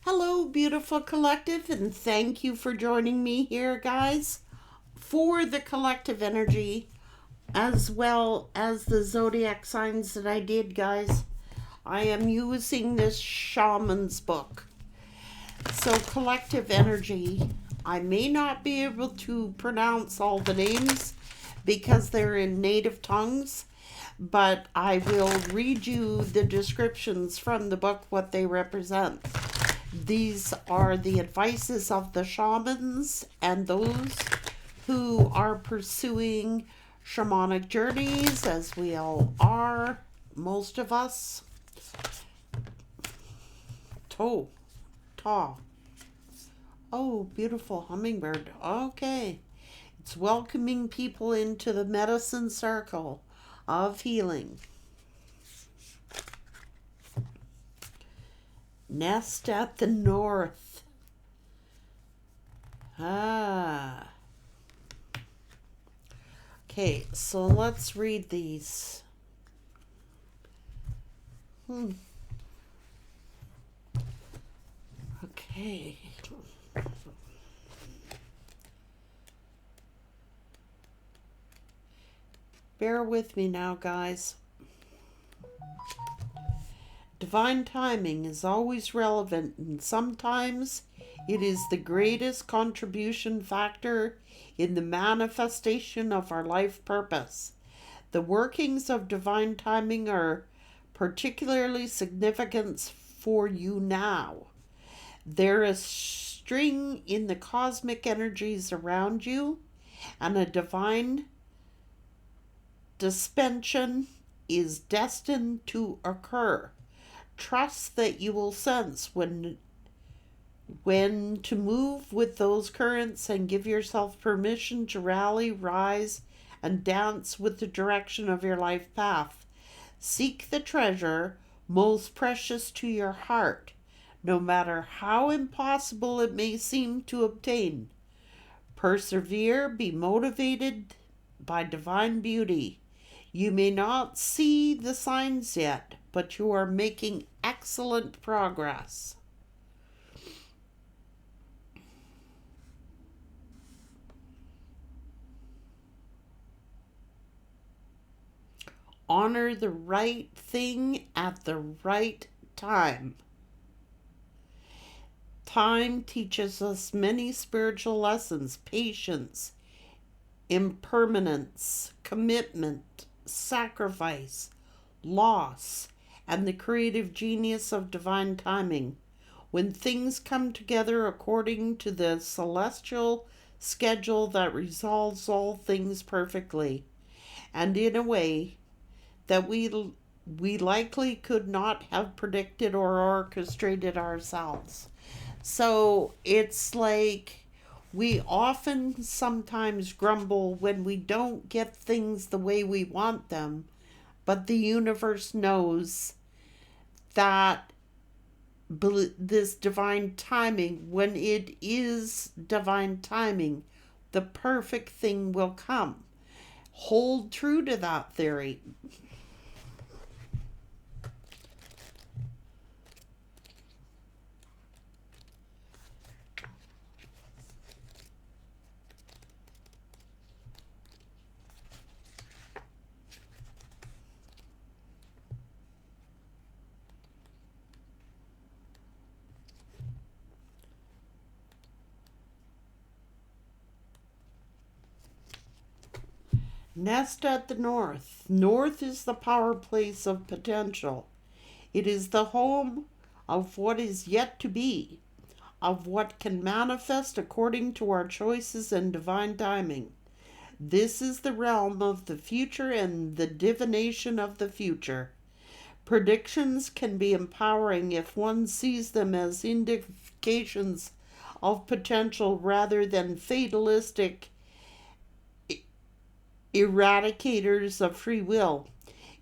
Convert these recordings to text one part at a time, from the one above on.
Hello, beautiful collective, and thank you for joining me here, guys, for the collective energy as well as the zodiac signs that I did, guys. I am using this shaman's book. So, collective energy, I may not be able to pronounce all the names because they're in native tongues, but I will read you the descriptions from the book, what they represent. These are the advices of the shamans and those who are pursuing shamanic journeys, as we all are, most of us. Ta. Oh, beautiful hummingbird. Okay. It's welcoming people into the medicine circle of healing. Nest at the north. Okay, so let's read these. Okay. Bear with me now, guys. Divine timing is always relevant, and sometimes it is the greatest contribution factor in the manifestation of our life purpose. The workings of divine timing are particularly significant for you now. There is string in the cosmic energies around you, and a divine dispensation is destined to occur. Trust that you will sense when to move with those currents, and give yourself permission to rally, rise, and dance with the direction of your life path. Seek the treasure most precious to your heart, no matter how impossible it may seem to obtain. Persevere, be motivated by divine beauty. You may not see the signs yet, but you are making excellent progress. Honor the right thing at the right time. Time teaches us many spiritual lessons: patience, impermanence, commitment, sacrifice, loss, and the creative genius of divine timing. When things come together according to the celestial schedule that resolves all things perfectly, and in a way that we likely could not have predicted or orchestrated ourselves. So it's like we often sometimes grumble when we don't get things the way we want them, but the universe knows that this divine timing, when it is divine timing, the perfect thing will come. Hold true to that theory. Nest at the north. North is the power place of potential. It is the home of what is yet to be, of what can manifest according to our choices and divine timing. This is the realm of the future and the divination of the future. Predictions can be empowering if one sees them as indications of potential rather than fatalistic eradicators of free will.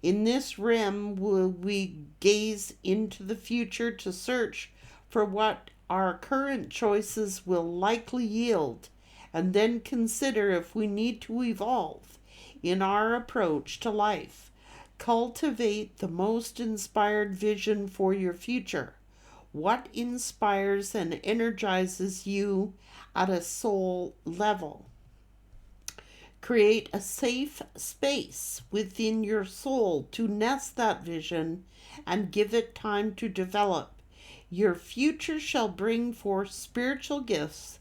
In this realm, will we gaze into the future to search for what our current choices will likely yield, and then consider if we need to evolve in our approach to life. Cultivate the most inspired vision for your future. what inspires and energizes you at a soul level. Create a safe space within your soul to nest that vision and give it time to develop. Your future shall bring forth spiritual gifts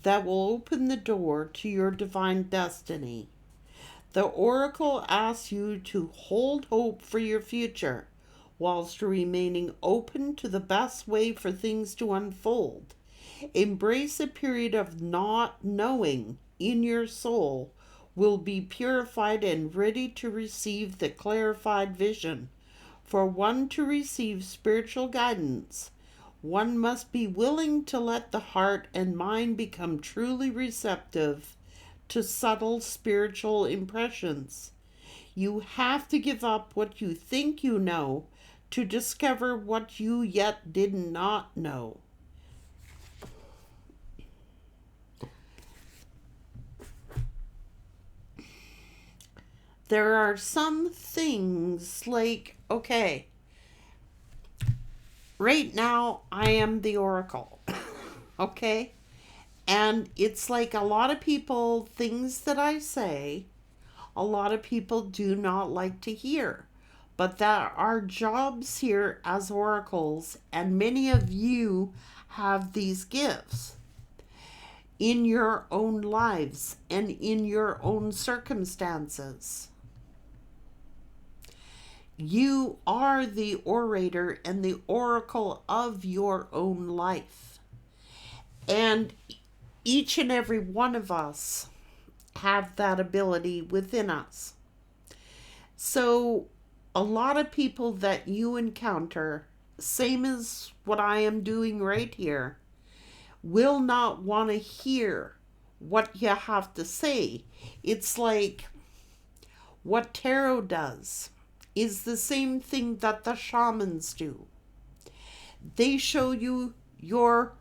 that will open the door to your divine destiny. The oracle asks you to hold hope for your future whilst remaining open to the best way for things to unfold. Embrace a period of not knowing in your soul will be purified and ready to receive the clarified vision. For one to receive spiritual guidance, one must be willing to let the heart and mind become truly receptive to subtle spiritual impressions. You have to give up what you think you know to discover what you yet did not know. There are some things like, okay, right now I am the oracle, okay? And it's like a lot of people, things that I say, a lot of people do not like to hear. But there are jobs here as oracles, and many of you have these gifts in your own lives and in your own circumstances. You are the orator and the oracle of your own life. And each and every one of us have that ability within us. So a lot of people that you encounter, same as what I am doing right here, will not want to hear what you have to say. It's like what tarot does is the same thing that the shamans do. They show you your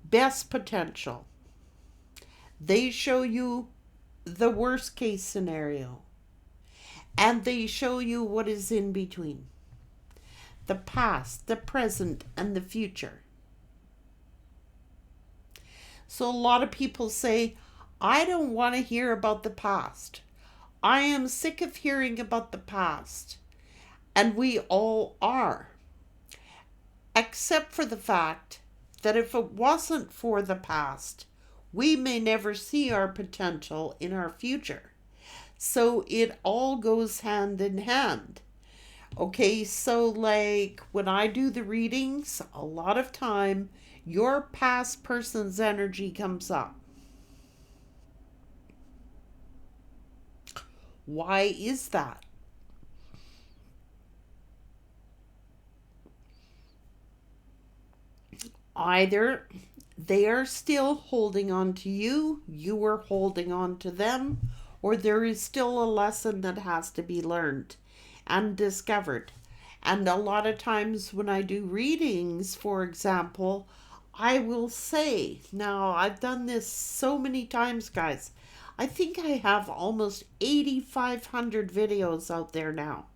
best potential. They show you the worst case scenario. And they show you what is in between. The past, the present, and the future. So a lot of people say, I don't want to hear about the past. I am sick of hearing about the past. And we all are. Except for the fact that if it wasn't for the past, we may never see our potential in our future. So it all goes hand in hand. Okay, so like when I do the readings, a lot of time your past person's energy comes up. Why is that? Either they are still holding on to you, you are holding on to them, or there is still a lesson that has to be learned and discovered. And a lot of times when I do readings, for example, I will say, now I've done this so many times, guys. I think I have almost 8,500 videos out there now.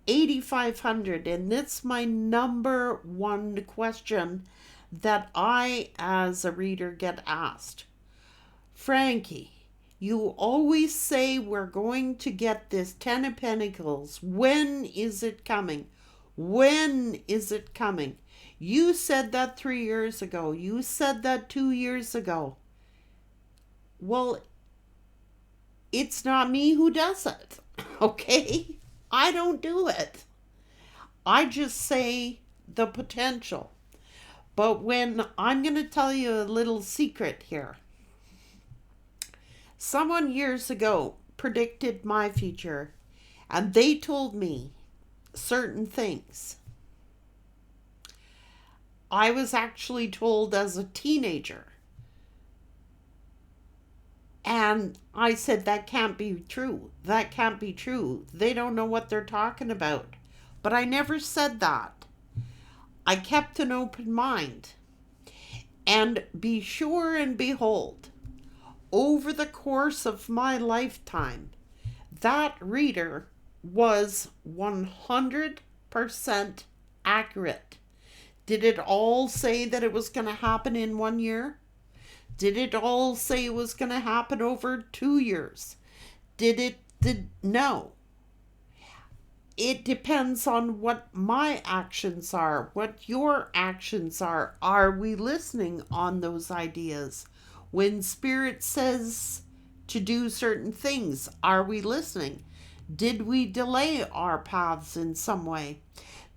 8,500, and that's my number one question that I, as a reader, get asked. Frankie, you always say we're going to get this 10 of Pentacles. When is it coming? When is it coming? You said that 3 years ago. You said that 2 years ago. Well, it's not me who does it, okay? I don't do it. I just say the potential. But when I'm going to tell you a little secret here. Someone years ago predicted my future, and they told me certain things. I was actually told as a teenager. And I said, that can't be true. That can't be true. They don't know what they're talking about. But I never said that. I kept an open mind. And be sure and behold, over the course of my lifetime, that reader was 100% accurate. Did it all say that it was going to happen in 1 year? Did it all say it was going to happen over 2 years? No. It depends on what my actions are, what your actions are. Are we listening on those ideas? When Spirit says to do certain things, are we listening? Did we delay our paths in some way?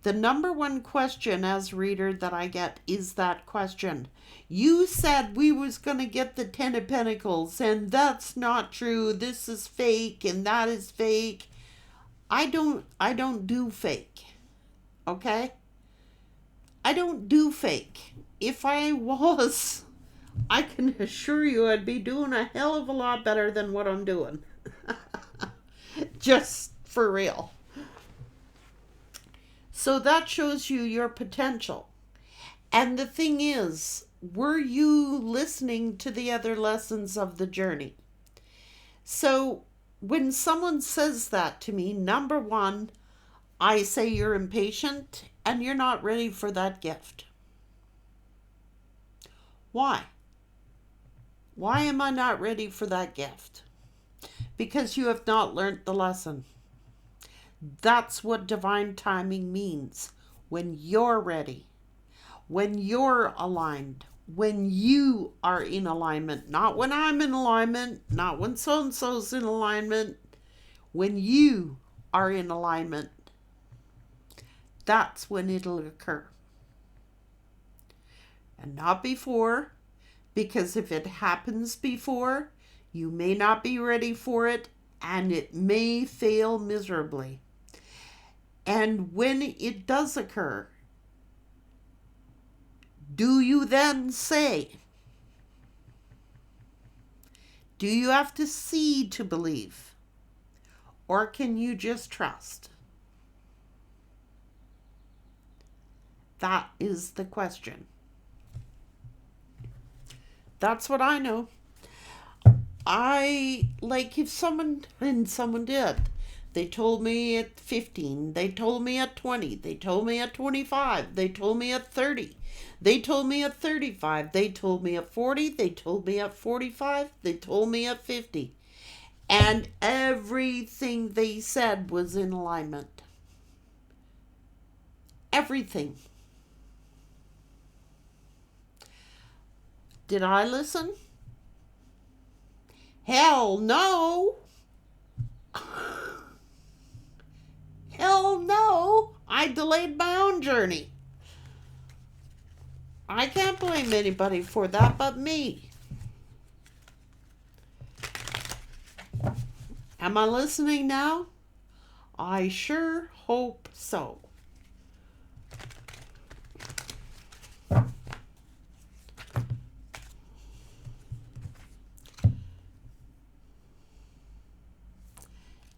The number one question as reader that I get is that question. You said we was going to get the 10 of Pentacles, and that's not true. This is fake, and that is fake. I don't do fake. Okay? I don't do fake. If I was, I can assure you I'd be doing a hell of a lot better than what I'm doing. Just for real. So that shows you your potential. And the thing is, were you listening to the other lessons of the journey? So when someone says that to me, number one, I say you're impatient and you're not ready for that gift. Why? Why am I not ready for that gift? Because you have not learned the lesson. That's what divine timing means. When you're ready, when you're aligned, when you are in alignment, not when I'm in alignment, not when so-and-so's in alignment, when you are in alignment, that's when it'll occur. And not before, because if it happens before, you may not be ready for it, and it may fail miserably. And when it does occur, do you then say, do you have to see to believe? Or can you just trust? That is the question. That's what I know. If someone did. They told me at 15. They told me at 20. They told me at 25. They told me at 30. They told me at 35. They told me at 40. They told me at 45. They told me at 50. And everything they said was in alignment. Everything. Did I listen? Hell no. Hell no. I delayed my own journey. I can't blame anybody for that but me. Am I listening now? I sure hope so.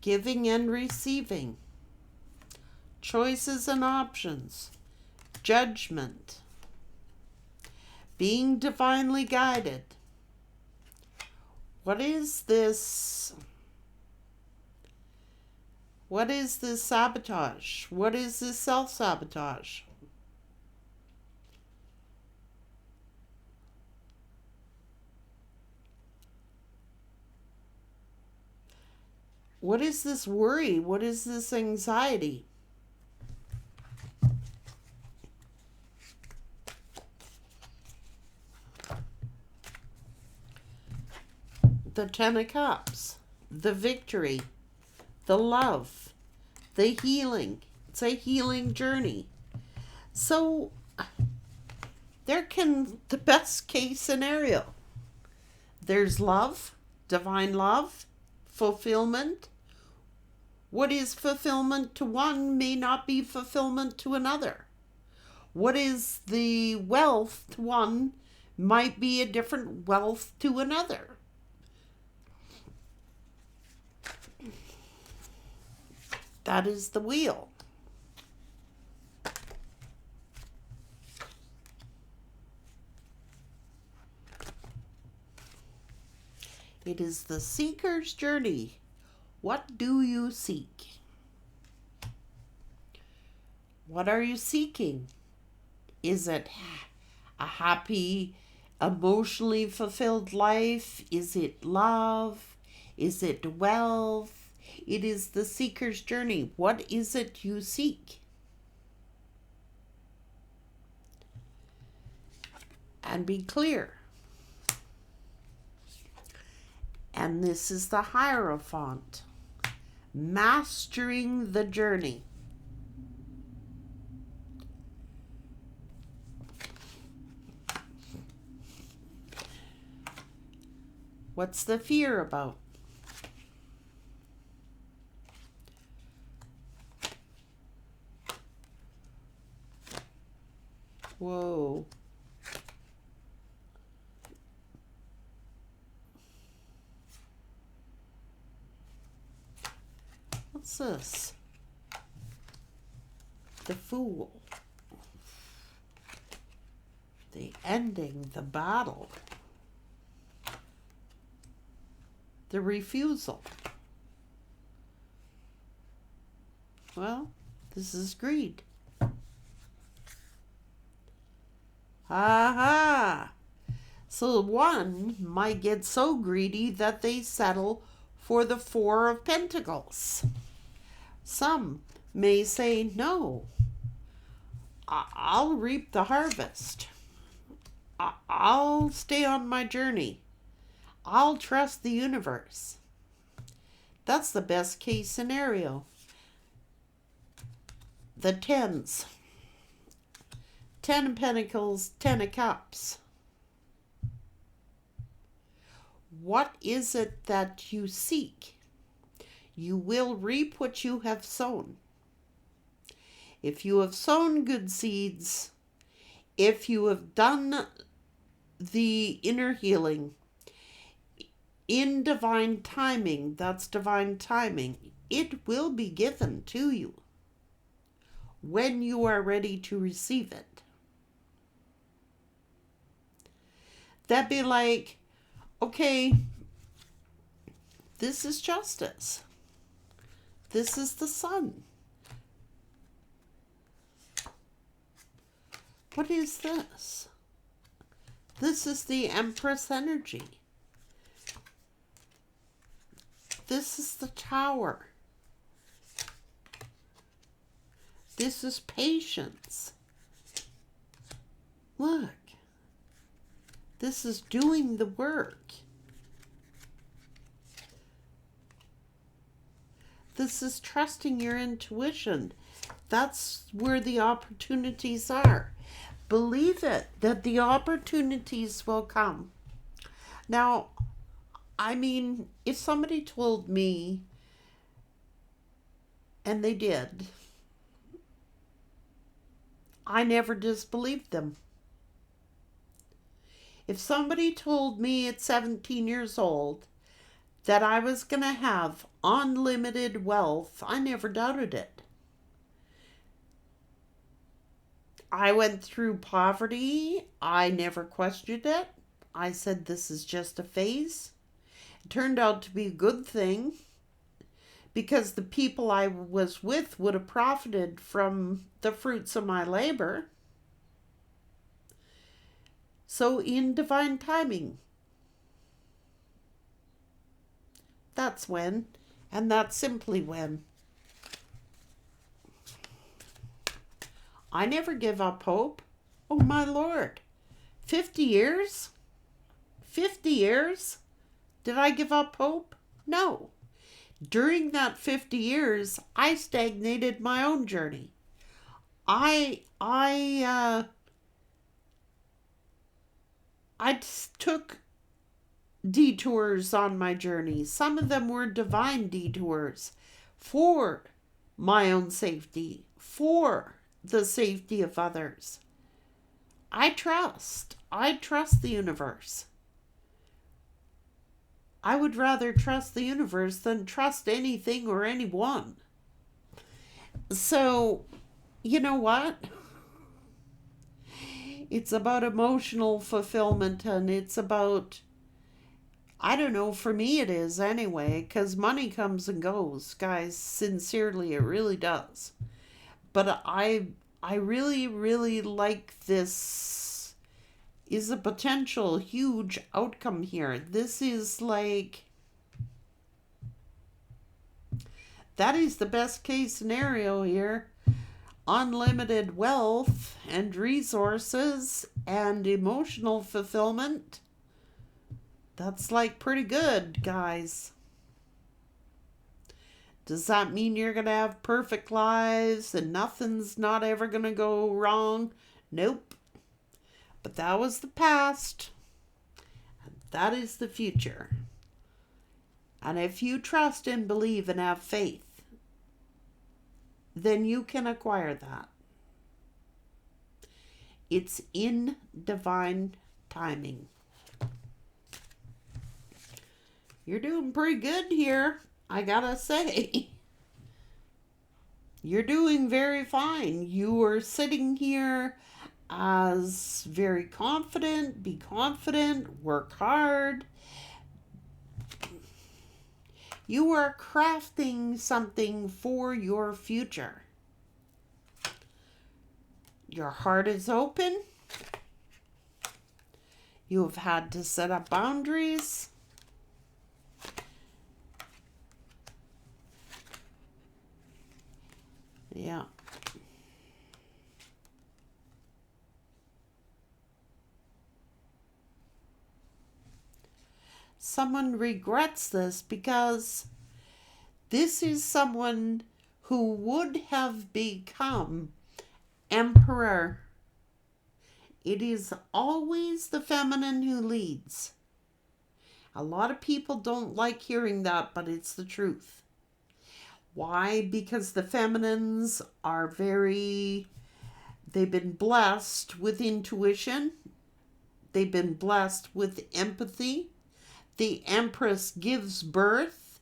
Giving and receiving. Choices and options. Judgment. Being divinely guided. What is this? What is this sabotage? What is this self-sabotage? What is this worry? What is this anxiety? The 10 of Cups, the victory, the love, the healing. It's a healing journey. So the best case scenario. There's love, divine love, fulfillment. What is fulfillment to one may not be fulfillment to another. What is the wealth to one might be a different wealth to another. That is the wheel. It is the seeker's journey. What do you seek? What are you seeking? Is it a happy, emotionally fulfilled life? Is it love? Is it wealth? It is the seeker's journey. What is it you seek? And be clear. And this is the Hierophant. Mastering the journey. What's the fear about? Whoa. What's this? The Fool. The ending, the battle. The refusal. Well, this is greed. Aha! So one might get so greedy that they settle for the Four of Pentacles. Some may say, no, I'll reap the harvest. I'll stay on my journey. I'll trust the universe. That's the best case scenario. The tens. 10 of Pentacles, 10 of Cups. What is it that you seek? You will reap what you have sown. If you have sown good seeds, if you have done the inner healing in divine timing, that's divine timing, it will be given to you when you are ready to receive it. That'd be like, okay, this is justice. This is the sun. What is this? This is the Empress energy. This is the Tower. This is patience. Look. This is doing the work. This is trusting your intuition. That's where the opportunities are. Believe it, that the opportunities will come. Now, I mean, if somebody told me, and they did, I never disbelieved them. If somebody told me at 17 years old that I was going to have unlimited wealth, I never doubted it. I went through poverty. I never questioned it. I said, this is just a phase. It turned out to be a good thing because the people I was with would have profited from the fruits of my labor. So in divine timing, that's when, and that's simply when. I never give up hope. Oh my Lord. 50 years? 50 years? Did I give up hope? No. During that 50 years, I stagnated my own journey. I took detours on my journey. Some of them were divine detours for my own safety, for the safety of others. I trust the universe. I would rather trust the universe than trust anything or anyone. So, you know what? It's about emotional fulfillment, and it's about, I don't know, for me it is anyway, because money comes and goes, guys. Sincerely, it really does. But I really, really like this is a potential huge outcome here. This is like, that is the best case scenario here. Unlimited wealth and resources and emotional fulfillment. That's like pretty good, guys. Does that mean you're going to have perfect lives and nothing's not ever going to go wrong? Nope. But that was the past. And that is the future. And if you trust and believe and have faith, then you can acquire that. It's in divine timing. You're doing pretty good here, I gotta say. You're doing very fine. You are sitting here as very confident. Be confident. Work hard. You are crafting something for your future. Your heart is open. You have had to set up boundaries. Yeah. Someone regrets this because this is someone who would have become emperor. It is always the feminine who leads. A lot of people don't like hearing that, but it's the truth. Why? Because the feminines are they've been blessed with intuition. They've been blessed with empathy. The Empress gives birth.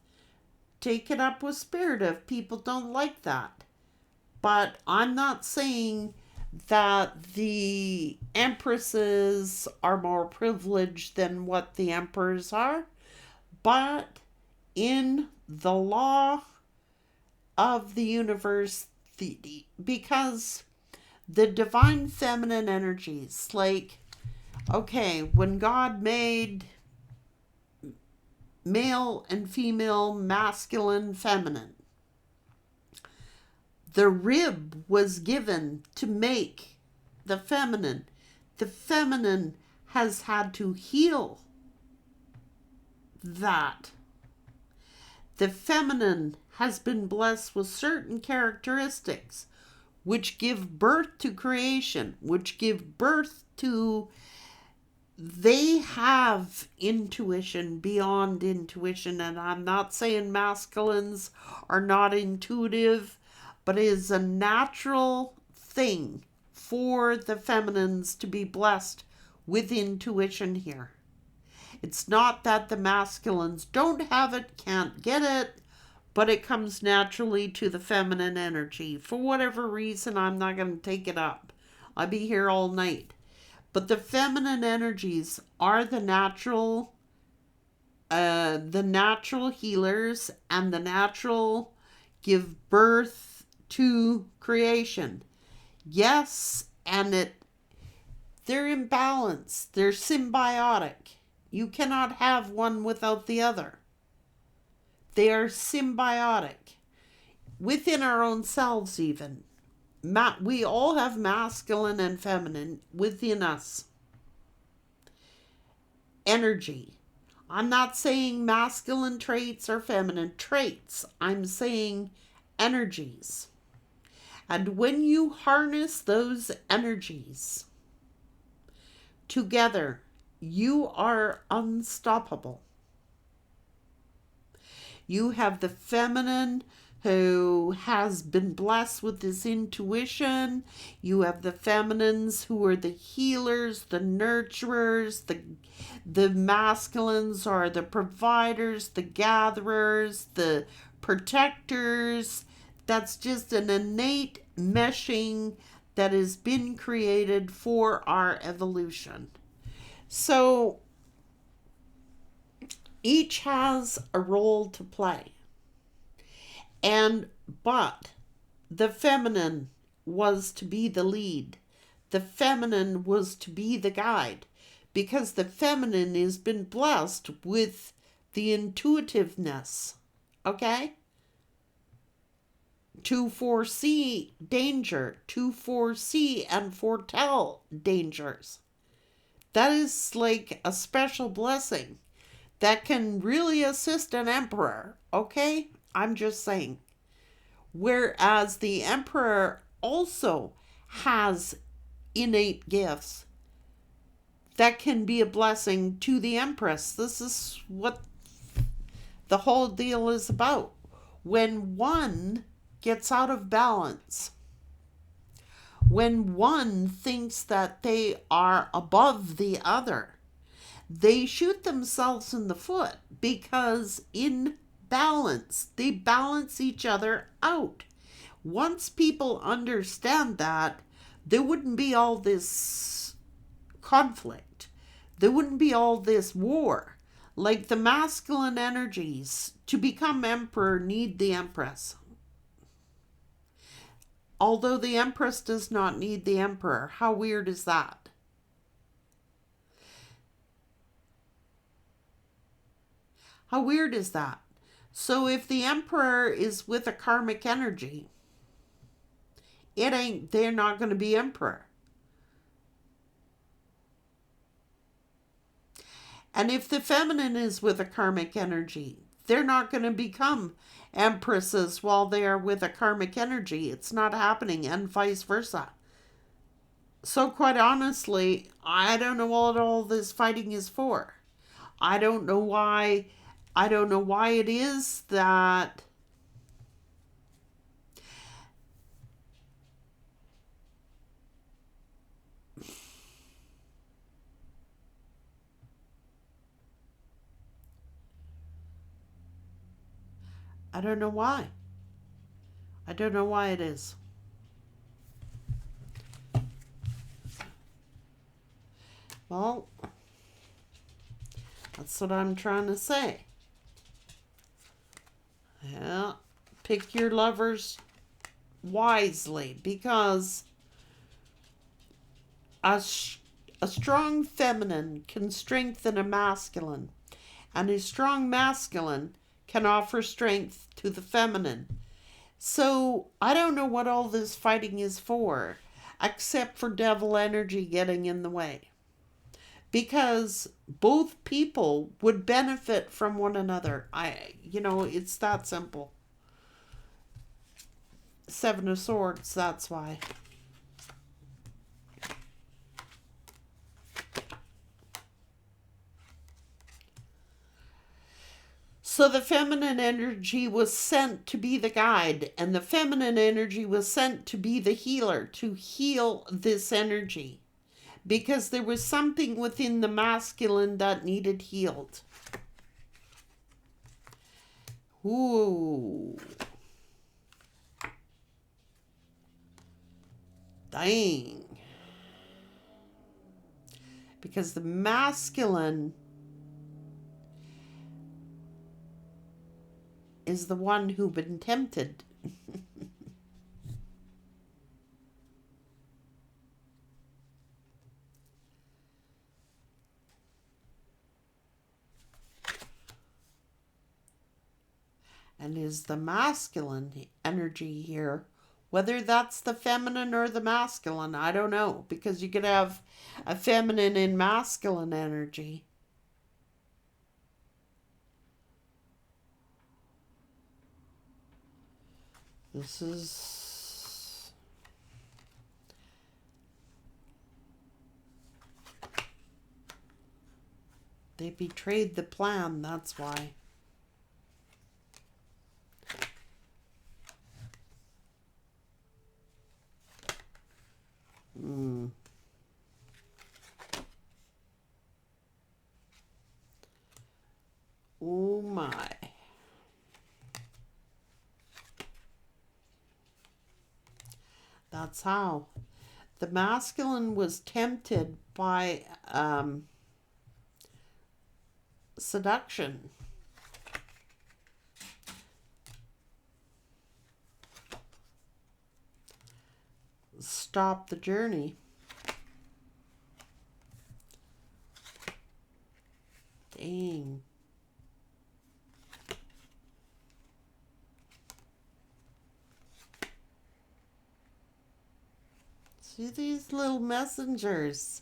Take it up with spirit if people don't like that. But I'm not saying that the Empresses are more privileged than what the Emperors are. But in the law of the universe, because the divine feminine energies, like, okay, when God made male and female, masculine, feminine, the rib was given to make the feminine. The feminine has had to heal that. The feminine has been blessed with certain characteristics which give birth to creation, which give birth to, they have intuition beyond intuition. And I'm not saying masculines are not intuitive, but it is a natural thing for the feminines to be blessed with intuition here. It's not that the masculines don't have it, can't get it, but it comes naturally to the feminine energy. For whatever reason, I'm not going to take it up. I'll be here all night. But the feminine energies are the natural healers, and the natural give birth to creation. Yes, and they're in balance. They're symbiotic. You cannot have one without the other. They are symbiotic. Within our own selves even. We all have masculine and feminine within us. Energy. I'm not saying masculine traits or feminine traits. I'm saying energies. And when you harness those energies together, you are unstoppable. You have the feminine who has been blessed with this intuition. You have the feminines who are the healers, the nurturers. The masculines are the providers, the gatherers, the protectors. That's just an innate meshing that has been created for our evolution. So each has a role to play. But the feminine was to be the lead. The feminine was to be the guide, because the feminine has been blessed with the intuitiveness, okay? To foresee danger, to foresee and foretell dangers. That is like a special blessing that can really assist an emperor, okay? I'm just saying. Whereas the emperor also has innate gifts that can be a blessing to the empress. This is what the whole deal is about. When one gets out of balance, when one thinks that they are above the other, they shoot themselves in the foot, because in balance, they balance each other out. Once people understand that, there wouldn't be all this conflict. There wouldn't be all this war. Like the masculine energies, to become emperor, need the empress. Although the empress does not need the emperor. How weird is that? How weird is that? So if the emperor is with a karmic energy, they're not going to be emperor. And if the feminine is with a karmic energy, they're not going to become empresses while they are with a karmic energy. It's not happening, and vice versa. So quite honestly, I don't know what all this fighting is for. I don't know why it is that I don't know why. I don't know why it is. Well, that's what I'm trying to say. Yeah, pick your lovers wisely, because a strong feminine can strengthen a masculine, and a strong masculine can offer strength to the feminine. So I don't know what all this fighting is for, except for devil energy getting in the way. Because both people would benefit from one another. It's that simple. Seven of Swords, that's why. So the feminine energy was sent to be the guide, and the feminine energy was sent to be the healer, to heal this energy. Because there was something within the masculine that needed healed. Ooh. Dang. Because the masculine is the one who's been tempted. And is the masculine energy here, whether that's the feminine or the masculine, I don't know, because you could have a feminine and masculine energy. This is... They betrayed the plan, that's why. Oh my. That's how. The masculine was tempted by seduction. stop the journey. Dang. See these little messengers.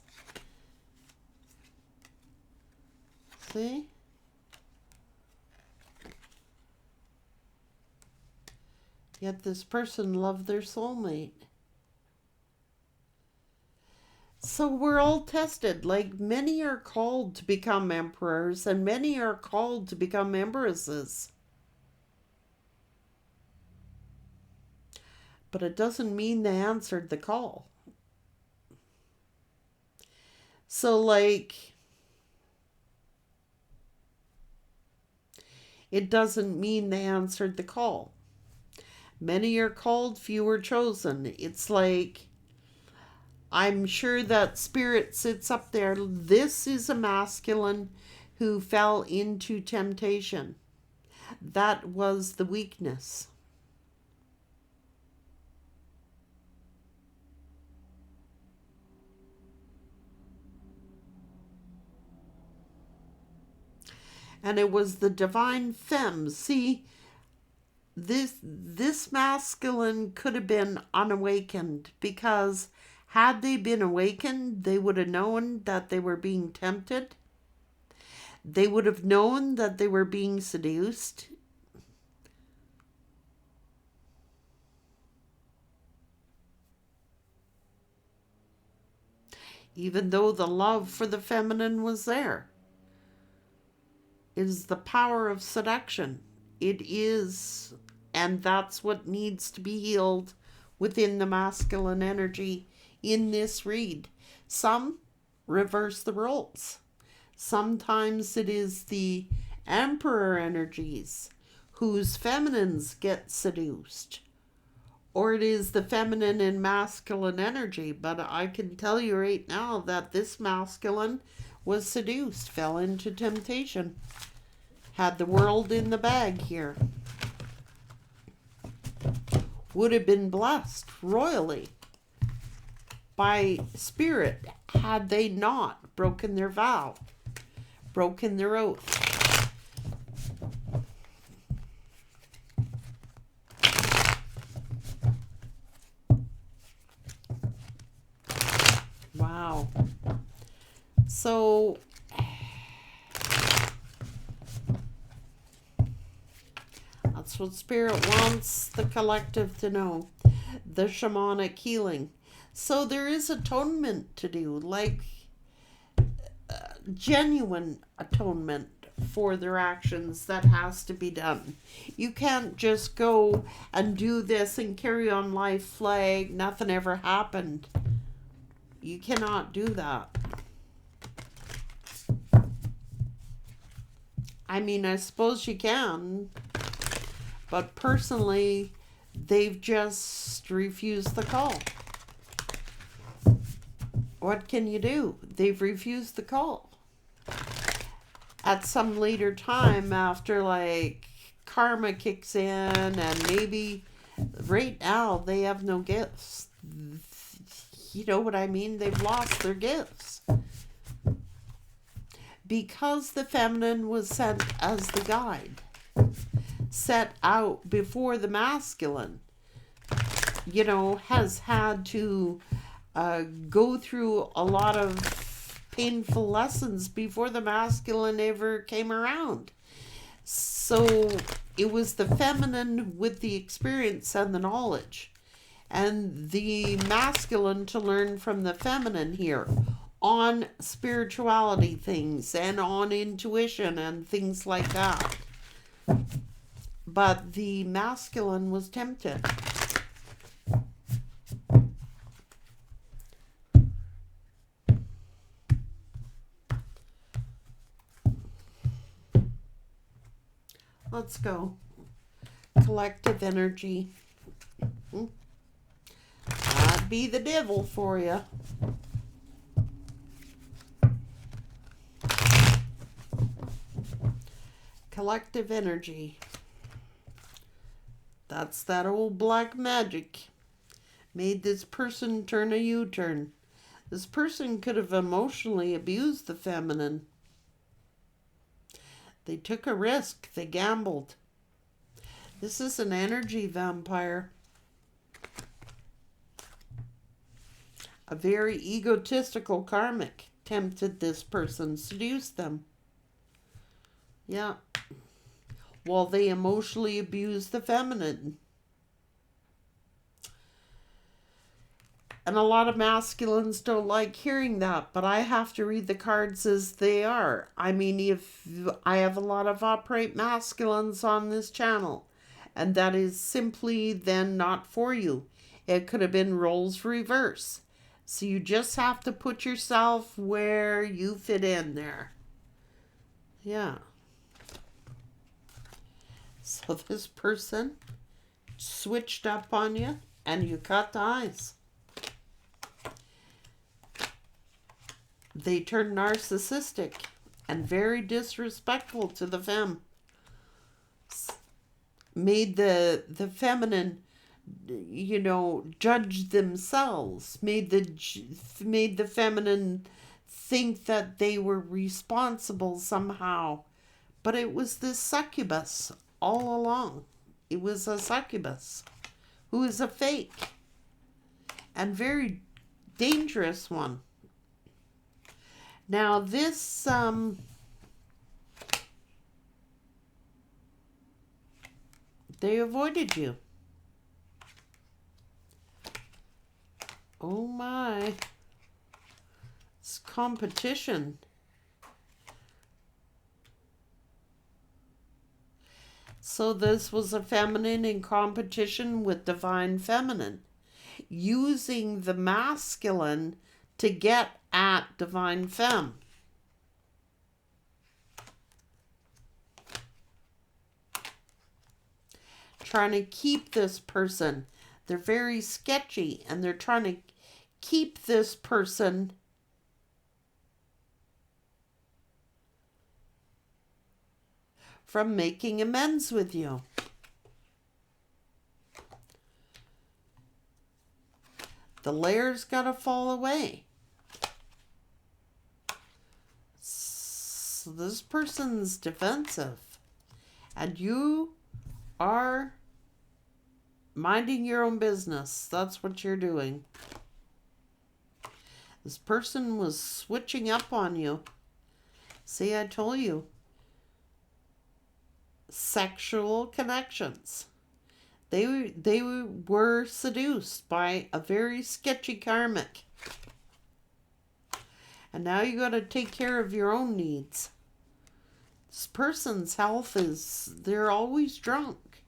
See? Yet this person loved their soulmate. So we're all tested. Like, many are called to become emperors and many are called to become empresses. But it doesn't mean they answered the call. So, like, it doesn't mean they answered the call. Many are called, few are chosen. It's like, I'm sure that spirit sits up there. This is a masculine who fell into temptation. That was the weakness. And it was the divine femme. See, this masculine could have been unawakened, because had they been awakened, they would have known that they were being tempted. They would have known that they were being seduced. Even though the love for the feminine was there. It is the power of seduction. It is, and that's what needs to be healed within the masculine energy in this read. Some reverse the roles. Sometimes it is the emperor energies whose feminines get seduced. Or it is the feminine and masculine energy. But I can tell you right now that this masculine was seduced, fell into temptation, had the world in the bag here. Would have been blessed royally by spirit had they not broken their vow, broken their oath. Wow. So that's what spirit wants the collective to know. The shamanic healing. So there is atonement to do, like genuine atonement for their actions that has to be done. You can't just go and do this and carry on life like nothing ever happened. You cannot do that. I mean, I suppose you can, but personally, they've just refused the call. What can you do? They've refused the call. At some later time, after like karma kicks in, and maybe right now they have no gifts. You know what I mean? They've lost their gifts. Because the feminine was sent as the guide, set out before the masculine, you know, has had to go through a lot of painful lessons before the masculine ever came around. So it was the feminine with the experience and the knowledge, and the masculine to learn from the feminine here on spirituality things and on intuition and things like that. But the masculine was tempted. Let's go. Collective energy. That'd be the devil for you. Collective energy. That's that old black magic. Made this person turn a U-turn. This person could have emotionally abused the feminine. They took a risk. They gambled. This is an energy vampire. A very egotistical karmic tempted this person, seduced them. Yeah. While they emotionally abused the feminine. And a lot of masculines don't like hearing that, but I have to read the cards as they are. I mean, if I have a lot of upright masculines on this channel, and that is simply then not for you. It could have been roles reverse. So you just have to put yourself where you fit in there. Yeah. So this person switched up on you and you cut ties. They turned narcissistic and very disrespectful to the femme. Made the feminine, judge themselves. Made the feminine think that they were responsible somehow. But it was this succubus all along. It was a succubus who is a fake and very dangerous one. Now this they avoided you. Oh my. It's competition. So this was a feminine in competition with divine feminine, using the masculine to get at divine femme. Trying to keep this person. They're very sketchy and they're trying to keep this person from making amends with you. The layers gotta fall away. So this person's defensive. And you are minding your own business. That's what you're doing. This person was switching up on you. See, I told you. Sexual connections. They were seduced by a very sketchy karmic. And now you got to take care of your own needs. This person's health they're always drunk.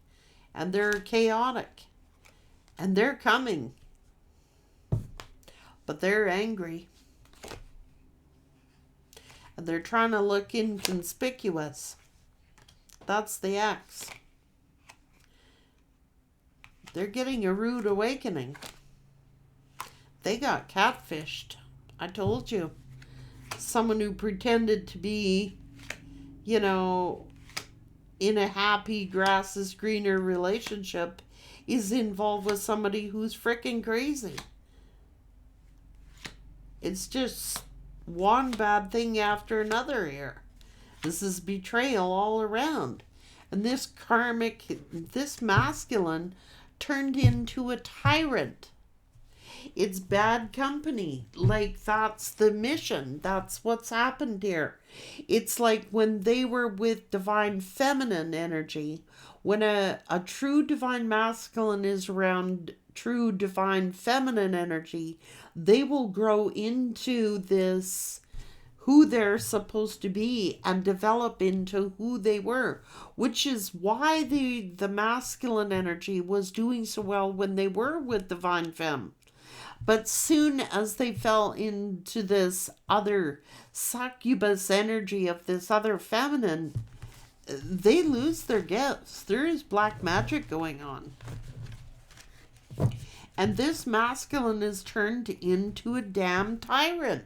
And they're chaotic. And they're coming. But they're angry. And they're trying to look inconspicuous. That's the X. They're getting a rude awakening. They got catfished. I told you. Someone who pretended to be, in a happy grass is greener relationship is involved with somebody who's freaking crazy. It's just one bad thing after another here. This is betrayal all around. And this masculine turned into a tyrant. It's bad company. Like, that's the mission. That's what's happened here. It's like when they were with divine feminine energy, when a true divine masculine is around true divine feminine energy, they will grow into this who they're supposed to be and develop into who they were, which is why the masculine energy was doing so well when they were with divine femme. But soon as they fell into this other succubus energy of this other feminine, they lose their gifts. There is black magic going on. And this masculine is turned into a damn tyrant.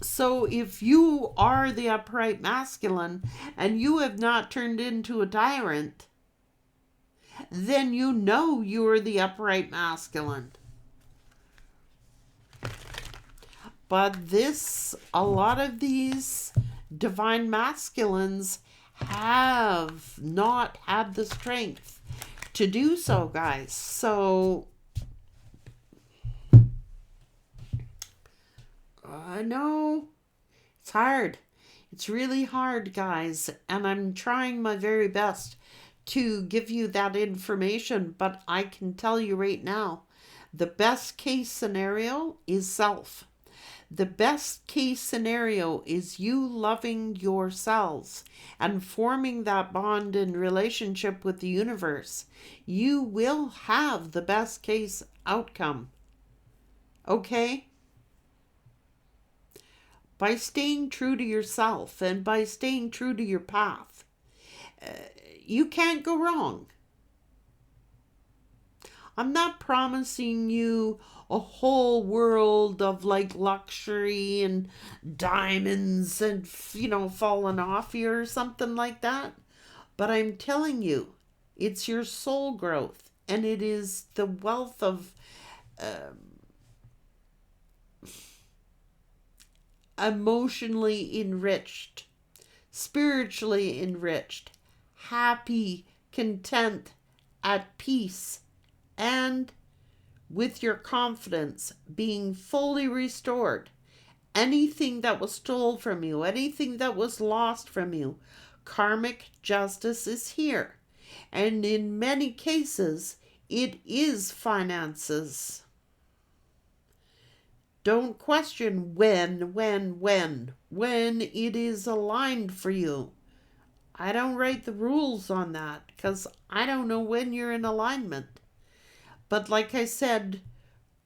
So if you are the upright masculine and you have not turned into a tyrant, then you know you are the upright masculine. But a lot of these divine masculines have not had the strength to do so, guys. So I know it's hard. It's really hard, guys, and I'm trying my very best to give you that information, but I can tell you right now, the best case scenario is self. The best case scenario is you loving yourselves and forming that bond and relationship with the universe. You will have the best case outcome. Okay? By staying true to yourself and by staying true to your path, you can't go wrong. I'm not promising you a whole world of like luxury and diamonds and, falling off you or something like that. But I'm telling you, it's your soul growth, and it is the wealth of emotionally enriched, spiritually enriched, happy, content, at peace, and with your confidence being fully restored. Anything that was stolen from you, anything that was lost from you, karmic justice is here. And in many cases, it is finances. Don't question when it is aligned for you. I don't write the rules on that because I don't know when you're in alignment. But like I said,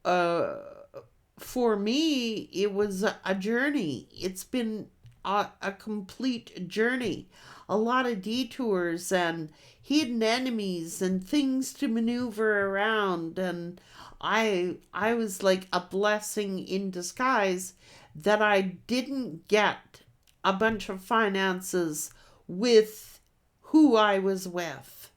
for me, it was a journey. It's been a complete journey. A lot of detours and hidden enemies and things to maneuver around. And I was like a blessing in disguise that I didn't get a bunch of finances with who I was with.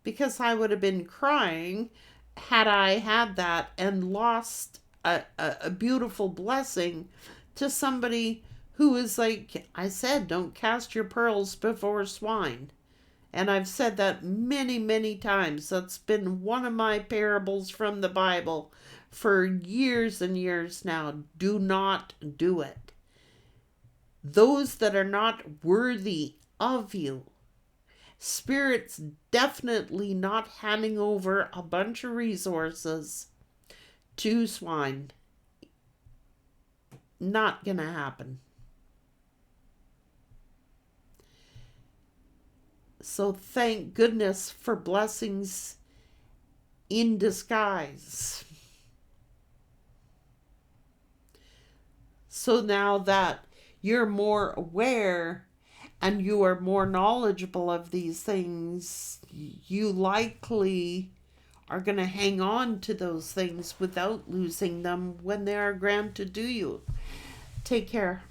Because I would have been crying had I had that and lost a beautiful blessing to somebody who is like I said, don't cast your pearls before swine. And I've said that many, many times. That's been one of my parables from the Bible for years and years now. Do not do it. Those that are not worthy of you, Spirit's definitely not handing over a bunch of resources to swine. Not gonna happen. So thank goodness for blessings in disguise. So now that you're more aware and you are more knowledgeable of these things, you likely are going to hang on to those things without losing them when they are granted to you. Take care.